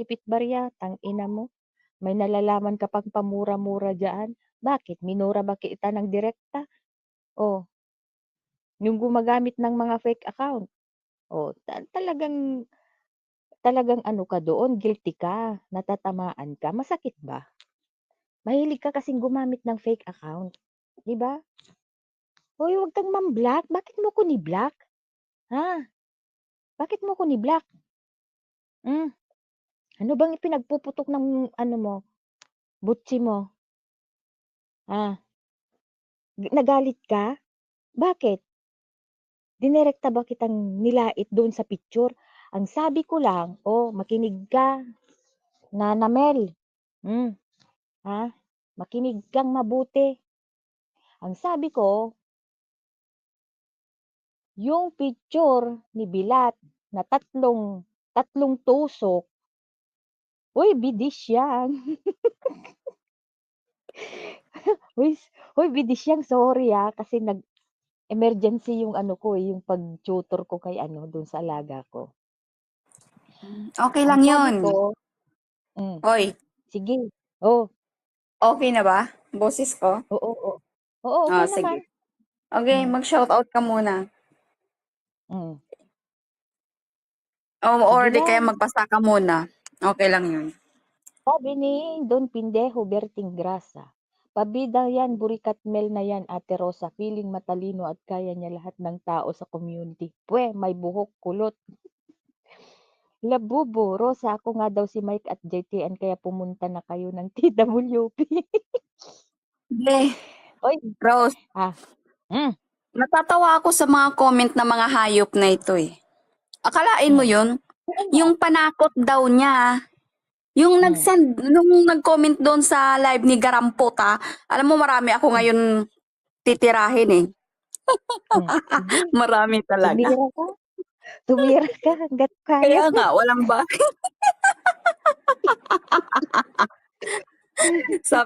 ipit barya, tang-ina mo. May nalalaman ka pang pamura-mura diyaan. Bakit minura ba kita ng direkta? Oh, yung gumagamit ng mga fake account. Oh, talagang talagang ano ka doon, guilty ka, natatamaan ka, masakit ba? Mahilig ka kasing gumamit ng fake account, 'di ba? Hoy, huwag kang mam-block, bakit mo ko ni-block? Ha? Bakit mo ko ni-block? Hmm, ano bang ipinagpuputok ng ano mo, butsi mo? Ah, nagalit ka? Bakit? Dinerekta ba kitang nilait do'n sa picture? Ang sabi ko lang, oh, makinig ka, Nana Mel, hmm, ha? Makinig kang mabuti. Ang sabi ko, yung picture ni Bilat na tatlong tusok, uy, bidis yan. Uy, uy, bidis yan, sorry, kasi nag-emergency yung ano ko, yung pag-tutor ko kay ano, dun sa alaga ko. Okay Ang lang sabi yun. ko, Hoy, sige, oh, okay na ba? Boses ko? oo, oo. Oo, Oh, okey naman. sige. Okay, Hmm, mag-shoutout ka muna. hmm. Or Sige di kaya lang. magpasa ka muna. Okay lang yun. Sabi ni Don Pindejo Bertingrasa, "Pabida yan, Burikat Mel na yan, Ate Rosa, feeling matalino at kaya niya lahat ng tao sa community. Pwe, may buhok, kulot. Labubo, Rosa, ako nga daw si Mike at JTN kaya pumunta na kayo ng TWP." Hindi, Oy, Rose, ah, hmm, natatawa ako sa mga comment ng mga hayop na ito eh. Akalain mo hmm, yun? oo nga, Yung panakot daw niya, yung hmm, nung nag-comment doon sa live ni Garampot alam mo marami ako hmm, ngayon titirahin eh. sige, Marami talaga. tumira ka, tumira ka hangga't kaya Kaya mo. nga, walang ba? Sabi